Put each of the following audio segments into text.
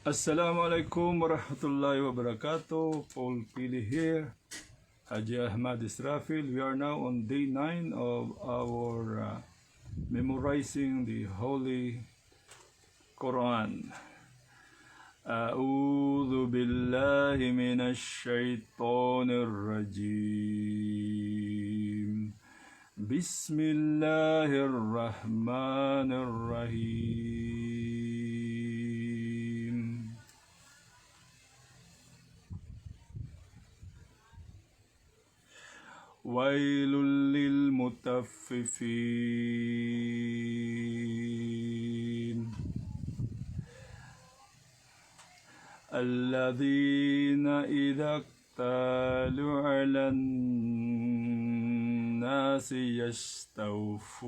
Assalamualaikum warahmatullahi wabarakatuh. Paul Pili here. Haji Ahmad Israfil. We are now on day 9 of our memorizing the Holy Qur'an. A'udhu billahi minash shaitanir rajim. Bismillahirrahmanirrahim. ويل للمطففين الذين إذا اكتالوا على الناس يستوفون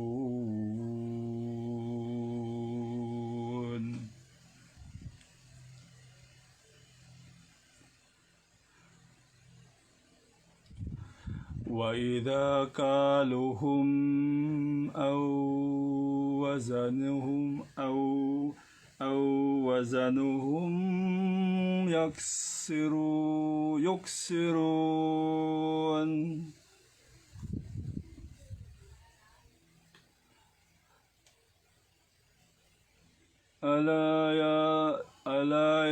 وإذا كالوهم أو وزنهم يكسرون ألا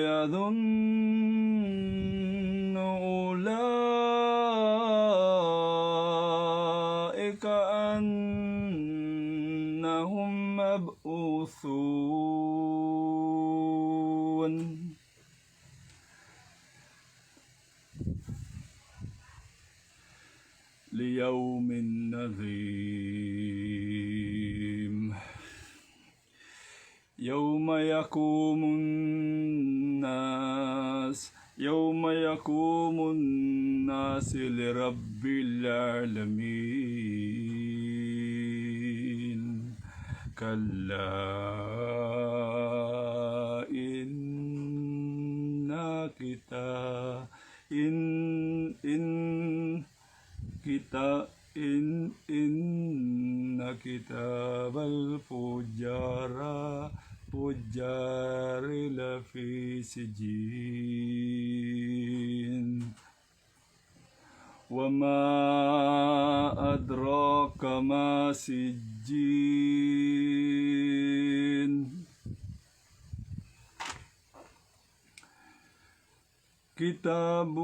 يظن أولئك أنهم مبعوثون ليوم عظيم يوم يقوم الناس لرب العالمين كلا إن كتاب الفجار لفي سجين وما أدراك ما سجين كتاب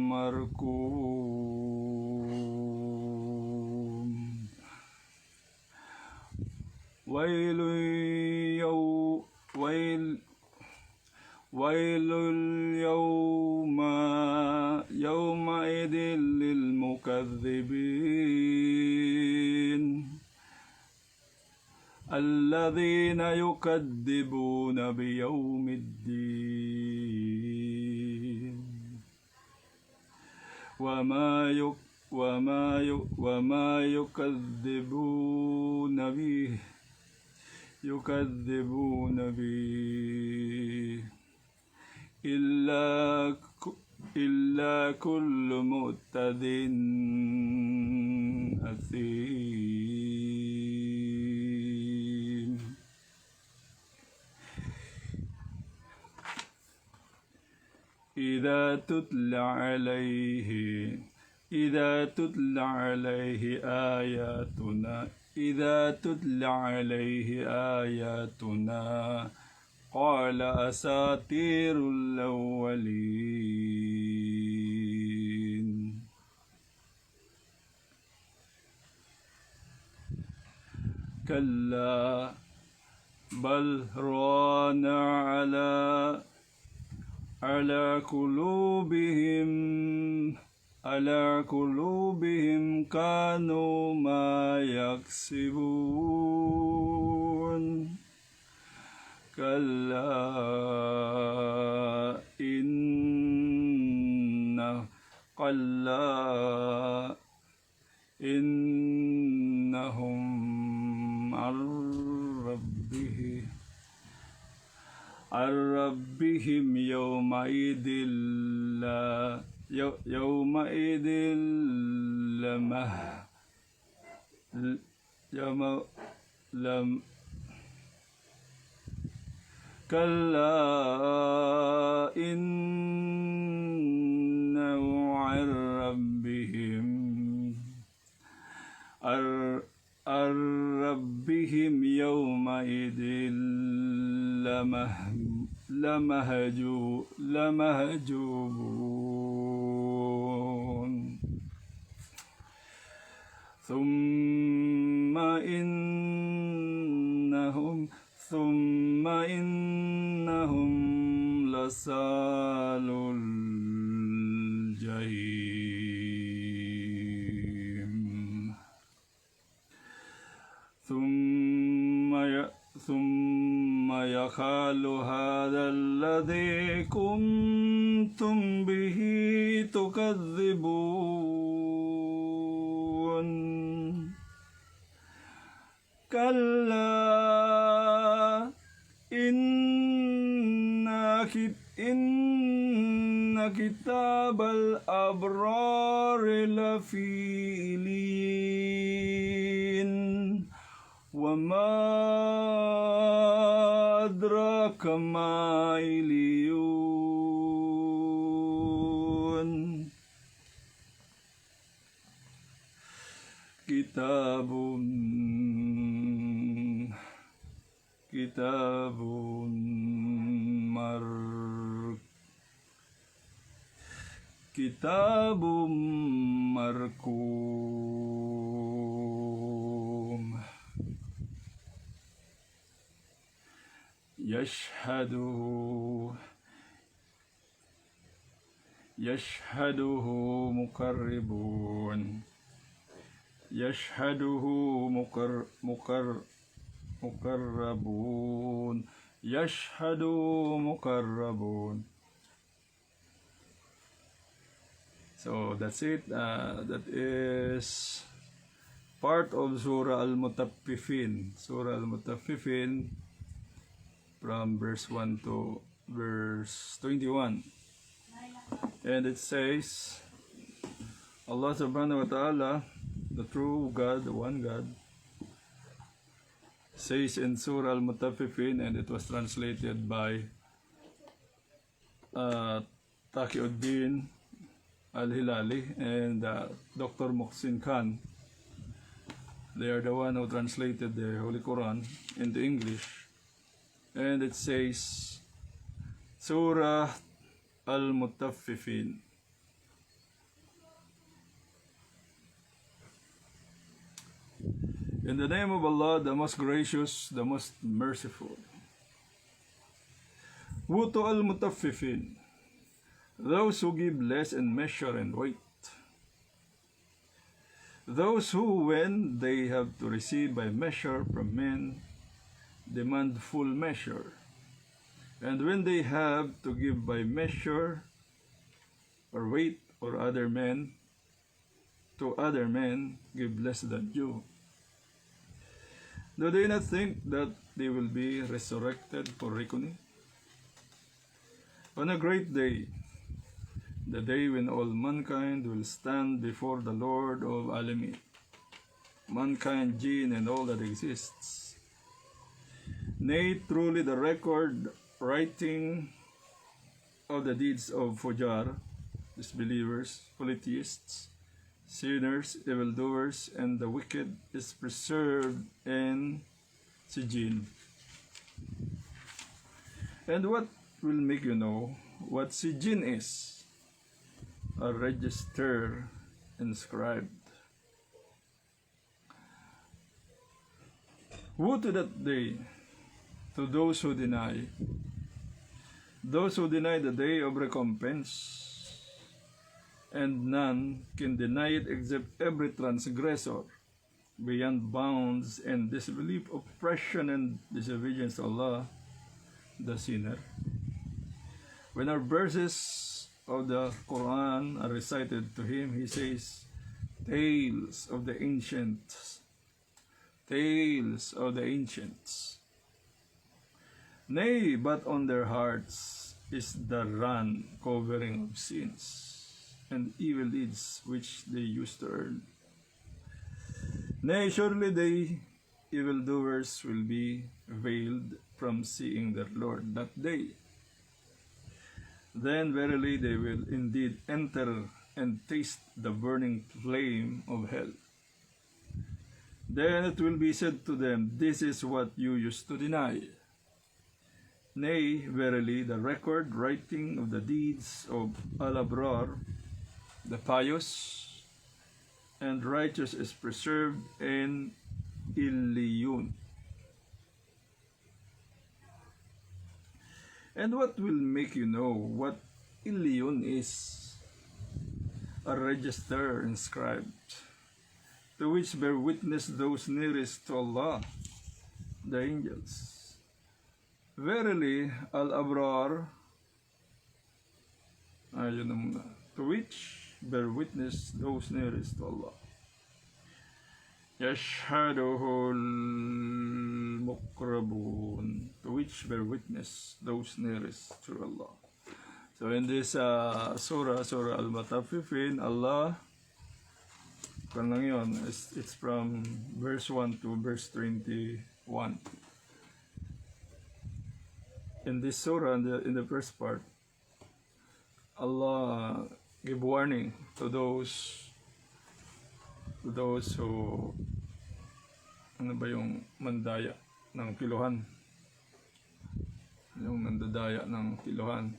مرقوم ويل يومئذ للمكذبين الذين يكذبون بيوم الدين وما يكذبون به إلا كل معتد أثيم إذا تتلى عليه آياتنا قال أساطير الأولين كلا بل ران على قلوبهم كانوا ما يكسبون كلا إنهم عن ربهم يومئذ كلا إنه عن ربهم عن ربهم يومئذ لمهجوبون ثم إنهم لصالو الجحيم ثم يقال هذا الذي كنتم به تكذبون كلا إن كتاب الأبرار لفي إلين وما أدراك ما إليون كتاب مرقوم يشهده مقربون مقربون. So that's it. That is part of Surah AlMutaffifin. Surah AlMutaffifin from verse 1 to verse 21. And it says, Allah subhanahu wa ta'ala, the true God, the one God, says in Surah AlMutaffifin, and it was translated by Taqiyuddin Al-Hilali and Dr. Muhsin Khan. They are the one who translated the Holy Quran into English. And it says, Surah AlMutaffifin. In the name of Allah, the most gracious, the most merciful. Woe to Al-Mutaffifin, those who give less in measure and weight. Those who, when they have to receive by measure from men, demand full measure. And when they have to give by measure or weight or other men, to other men, give less than due. Do they not think that they will be resurrected for reckoning? On a great day, the day when all mankind will stand before the Lord of Alamin, mankind, jinn, and all that exists. Nay, truly the record writing of the deeds of Fujar, disbelievers, polytheists, sinners, evildoers, and the wicked is preserved in Sijin. And what will make you know what Sijin is? A register inscribed. Woe to that day, to those who deny the day of recompense, and none can deny it except every transgressor beyond bounds and disbelief, oppression, and disobedience to Allah, the sinner. When our verses of the Qur'an are recited to him, he says, tales of the ancients, Nay, but on their hearts is the run covering of sins and evil deeds which they used to earn. Nay, surely they evildoers will be veiled from seeing their Lord that day. Then verily they will indeed enter and taste the burning flame of hell. Then it will be said to them, this is what you used to deny. Nay, verily, the record writing of the deeds of Al-Abrar, the pious and righteous, is preserved in Illiyun. And what will make you know what Illiyun is? A register inscribed, to which bear witness those nearest to Allah, the angels. Verily, Al-Abrar, to which bear witness those nearest to Allah. Yashhaduhu al-muqrabun, to which bear witness those nearest to Allah. So in this Surah AlMutaffifin, Allah, it's from verse 1 to verse 21. In this surah, in the first part, Allah give warning to those who yung mandaya ng kiluhan, yung mandadaya ng kiluhan,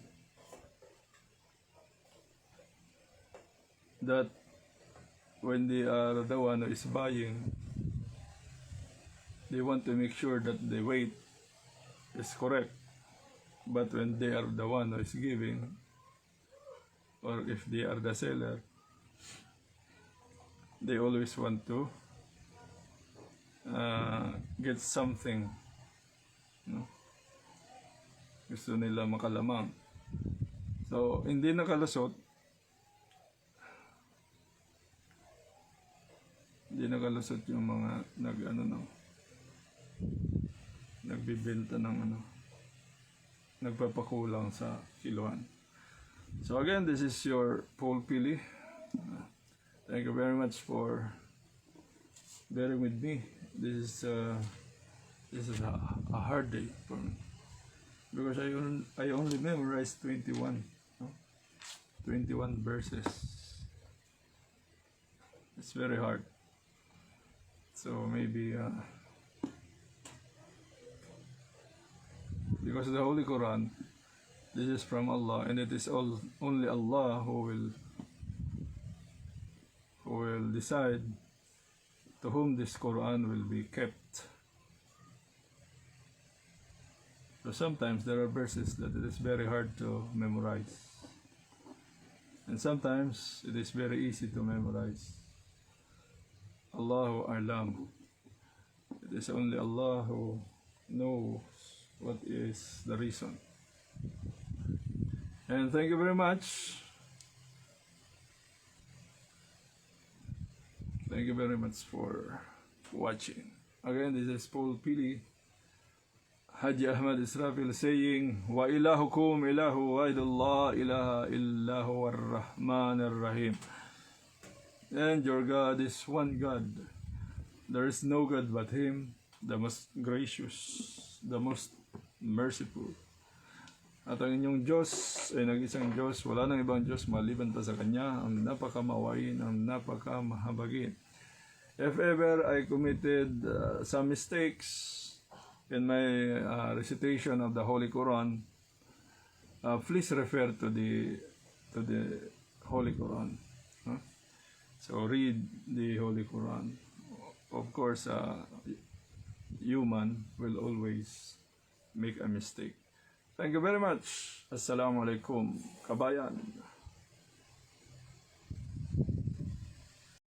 that when they are the one who is buying, they want to make sure that the weight is correct. But when they are the one who is giving, or if they are the seller, they always want to get something, no? Gusto nila makalamang. So, hindi nakalusot yung mga nagbibenta ng nagpapakulang sa kiluhan. So again, this is your Paul Pili. Thank you very much for bearing with me. This is a hard day for me, because I only memorized 21 verses. It's very hard. So maybe because the Holy Quran, this is from Allah, and it is only Allah who will decide to whom this Quran will be kept. So sometimes there are verses that it is very hard to memorize, and sometimes it is very easy to memorize. Allahu A'lam. It is only Allah who knows what is the reason. And thank you very much. Thank you very much for watching. Again, this is Paul Pili, Haji Ahmad Israfil, saying, Wa ilahukum ilahu waidullah ilaha illahu ar-Rahman ar-Rahim. And your God is one God. There is no God but Him, the most gracious, the most merciful. At ang inyong Diyos ay nag-isang Diyos, wala nang ibang Diyos maliban pa sa Kanya, ang napakamawain, ang napakamahabagin. If ever I committed some mistakes in my recitation of the Holy Quran, please refer to the Holy Quran. So read the Holy Quran. Of course, human will always make a mistake. Thank you very much. Assalamu alaikum, kabayan.